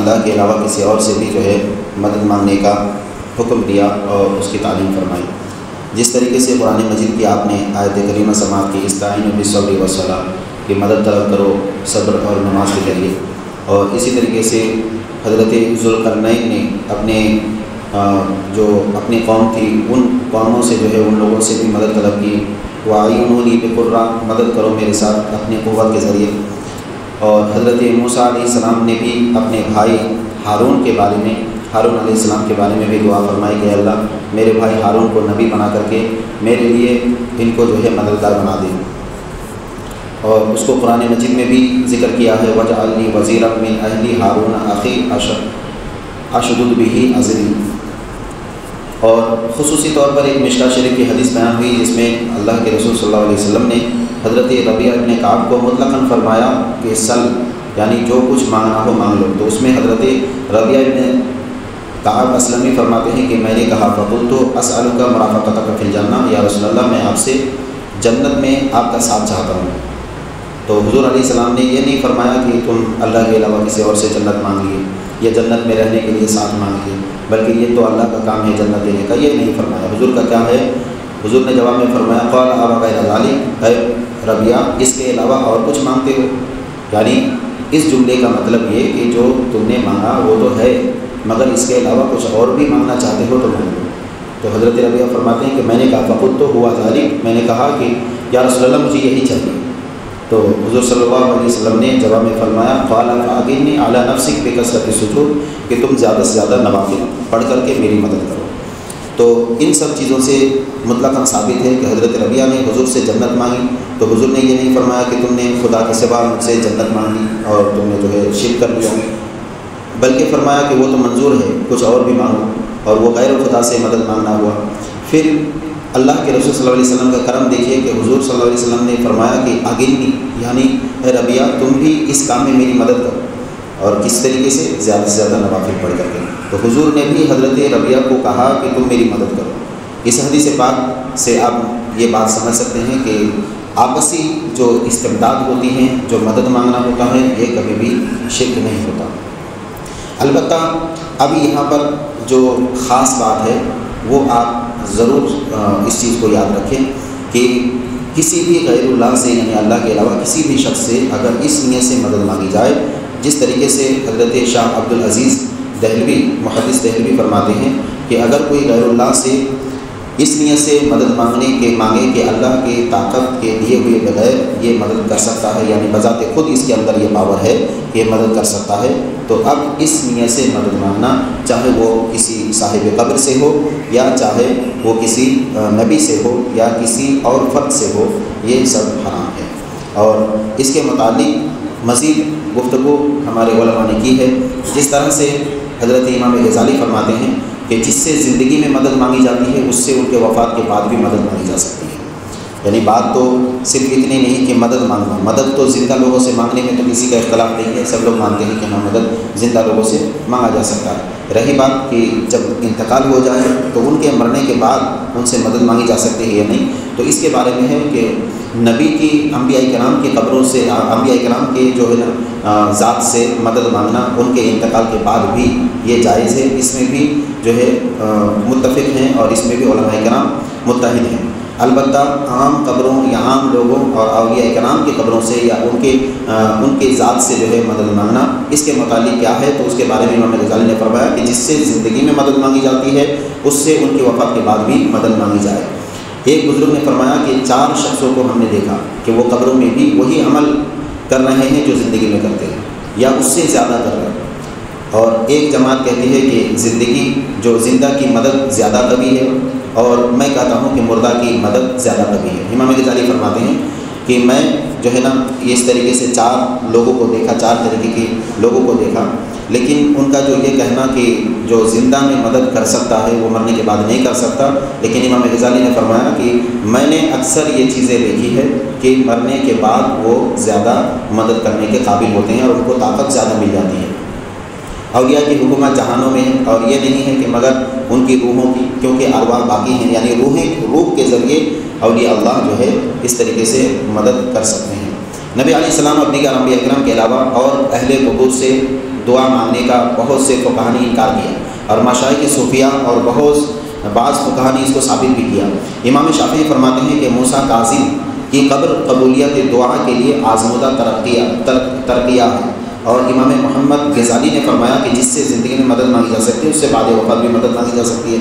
اللہ کے علاوہ کسی اور سے بھی جو ہے مدد مانگنے کا حکم دیا اور اس کی تعلیم فرمائی۔ جس طریقے سے قرآن مجید کی آپ نے آیت کریمہ سماعت کی، استعینوا بالصبر والصلاۃ، کہ مدد طلب کرو صبر اور نماز کے ذریعے، اور اسی طریقے سے حضرت ذوالقرنین نے جو اپنی قوم تھی ان قوموں سے جو ہے ان لوگوں سے بھی مدد طلب کی، وَأَعِینُونِی بِقُرَّةٍ، مدد کرو میرے ساتھ اپنی قوت کے ذریعے۔ اور حضرت موسیٰ علیہ السلام نے بھی اپنے بھائی ہارون کے بارے میں، ہارون علیہ السلام کے بارے میں بھی دعا فرمائی کہ اللہ میرے بھائی ہارون کو نبی بنا کر کے میرے لیے ان کو جو ہے مددگار بنا دے۔ اور اس کو قرآن مجید میں بھی ذکر کیا ہے، وَاجْعَلْ لِی وَزِیرًا مِّنْ أَہْلِی ہارون أَخِی أَشْدُدْ بِهِ أَزْرِی۔ اور خصوصی طور پر ایک مشکاۃ شریف کی حدیث بیان ہوئی جس میں اللہ کے رسول صلی اللہ علیہ وسلم نے حضرت ربیعہ ابن کعب کو مطلقاً فرمایا کہ سل، یعنی جو کچھ مانگنا ہو مانگ لو۔ تو اس میں حضرت ربیعہ ابن کعب اسلمی فرماتے ہیں کہ میں نے کہا فقلت اسألک مرافقتک فی الجنہ، یا رسول اللہ میں آپ سے جنت میں آپ کا ساتھ چاہتا ہوں۔ تو حضور علیہ السلام نے یہ نہیں فرمایا کہ تم اللہ کے علاوہ کسی اور سے جنت مانگ لیے یا جنت میں رہنے کے لیے ساتھ مانگ لیے، بلکہ یہ تو اللہ کا کام ہے جنت دینے کا، یہ نہیں فرمایا۔ حضور کا کیا ہے؟ حضور نے جواب میں فرمایا قال أَوَ غَيْرَ ذَلِكَ، اے ربیعہ اس کے علاوہ اور کچھ مانگتے ہو؟ یعنی اس جملے کا مطلب یہ کہ جو تم نے مانگا وہ تو ہے، مگر اس کے علاوہ کچھ اور بھی مانگنا چاہتے ہو تو مانگو۔ تو حضرت ربیعہ فرماتے ہیں کہ میں نے کہا فقلت هو ذلك، میں نے کہا کہ یا رسول اللہ مجھے یہی چاہیے۔ تو حضور صلی اللہ علیہ وسلم نے جواب میں فرمایا قال فأعِنِّی علی نفسک بکثرۃ السجود، کہ تم زیادہ سے زیادہ نوافل پڑھ کر کے میری مدد کرو۔ تو ان سب چیزوں سے مطلقاً ثابت ہے کہ حضرت ربیعہ نے حضور سے جنت مانگی، تو حضور نے یہ نہیں فرمایا کہ تم نے خدا کے سوا مجھ سے جنت مانگی اور تم نے جو ہے شرک کر لیا، بلکہ فرمایا کہ وہ تو منظور ہے، کچھ اور بھی مانگو، اور وہ غیر خدا سے مدد مانگنا ہوا۔ پھر اللہ کے رسول صلی اللہ علیہ وسلم کا کرم دیکھیے کہ حضور صلی اللہ علیہ وسلم نے فرمایا کہ اگنی، یعنی اے ربیعہ تم بھی اس کام میں میری مدد کرو، اور کس طریقے سے زیادہ نوافل پڑھ کر کے۔ تو حضور نے بھی حضرت ربیعہ کو کہا کہ تم میری مدد کرو۔ اس حدیث پاک سے آپ یہ بات سمجھ سکتے ہیں کہ آپسی جو استمداد ہوتی ہیں، جو مدد مانگنا ہوتا ہے، یہ کبھی بھی شرک نہیں ہوتا۔ البتہ اب یہاں پر جو خاص بات ہے وہ آپ ضرور اس چیز کو یاد رکھیں کہ کسی بھی غیر اللہ سے، یعنی اللہ کے علاوہ کسی بھی شخص سے اگر اس نیت سے مدد مانگی جائے، جس طریقے سے حضرت شاہ عبدالعزیز دہلوی محدث دہلوی فرماتے ہیں کہ اگر کوئی غیر اللہ سے اس نیت سے مدد مانگے کہ اللہ کی طاقت کے دیے ہوئے بغیر یہ مدد کر سکتا ہے، یعنی بذات خود اس کے اندر یہ پاور ہے کہ یہ مدد کر سکتا ہے، تو اب اس نیت سے مدد مانگنا، چاہے وہ کسی صاحب قبر سے ہو یا چاہے وہ کسی نبی سے ہو یا کسی اور فرد سے ہو، یہ سب حرام ہے۔ اور اس کے متعلق مزید گفتگو ہمارے علماء نے کی ہے، جس طرح سے حضرت امام غزالی فرماتے ہیں کہ جس سے زندگی میں مدد مانگی جاتی ہے اس سے ان کے وفات کے بعد بھی مدد مانگی جا سکتی ہے۔ یعنی بات تو صرف اتنی نہیں کہ مدد مانگنا، مدد تو زندہ لوگوں سے مانگنے میں تو کسی کا اختلاف نہیں ہے، سب لوگ مانتے ہیں کہ ہاں مدد زندہ لوگوں سے مانگا جا سکتا ہے۔ رہی بات کہ جب انتقال ہو جائے تو ان کے مرنے کے بعد ان سے مدد مانگی جا سکتی ہے یا نہیں، تو اس کے بارے میں ہے کہ نبی کی انبیاء کرام کی قبروں سے، انبیاء کرام کے جو ہے نا ذات سے مدد مانگنا ان کے انتقال کے بعد بھی یہ جائز ہے۔ اس میں بھی جو ہے متفق ہیں اور اس میں بھی علماء کرام متحد ہیں۔ البتہ عام قبروں یا عام لوگوں اور اولیاء کرام کی قبروں سے یا ان کے ذات سے جو ہے مدد مانگنا، اس کے متعلق کیا ہے، تو اس کے بارے میں امام غزالی نے فرمایا کہ جس سے زندگی میں مدد مانگی جاتی ہے اس سے ان کی وفات کے بعد بھی مدد مانگی جائے۔ ایک بزرگ نے فرمایا کہ 4 شخصوں کو ہم نے دیکھا کہ وہ قبروں میں بھی وہی عمل کر رہے ہیں جو زندگی میں کرتے ہیں یا اس سے زیادہ کر رہے ہیں، اور ایک جماعت کہتی ہے کہ زندہ کی مدد زیادہ قوی ہے، اور میں کہتا ہوں کہ مردہ کی مدد زیادہ قوی ہے۔ امام غزالی فرماتے ہیں کہ میں جو ہے نا اس طریقے سے 4 لوگوں کو دیکھا، 4 طریقے کے لوگوں کو دیکھا، لیکن ان کا جو یہ کہنا کہ جو زندہ میں مدد کر سکتا ہے وہ مرنے کے بعد نہیں کر سکتا، لیکن امام غزالی نے فرمایا کہ میں نے اکثر یہ چیزیں دیکھی ہے کہ مرنے کے بعد وہ زیادہ مدد کرنے کے قابل ہوتے ہیں اور ان کو طاقت زیادہ مل جاتی ہے۔ اولیاء کی حکومت جہانوں میں ہے، اور یہ نہیں ہے کہ مگر ان کی روحوں کی، کیونکہ ارواح باقی ہیں، یعنی روح کے ذریعے اولیاء اللہ جو ہے اس طریقے سے مدد کر سکتے ہیں۔ نبی علیہ السلام اور دیگر انبیاء اکرام کے علاوہ اور اہل قبور سے دعا مانگنے کا بہت سے فقہا نے انکار کیا، اور مشائخ صوفیہ اور بعض فقہا نے اس کو ثابت بھی کیا۔ امام شافعی فرماتے ہیں کہ موسیٰ کاظم کی قبر قبولیت دعا کے لیے آزمودہ ترقیہ ہے، اور امام محمد غزالی نے فرمایا کہ جس سے زندگی میں مدد مانگی جا سکتی ہے اس سے بعد وفات بھی مدد مانگی جا سکتی ہے۔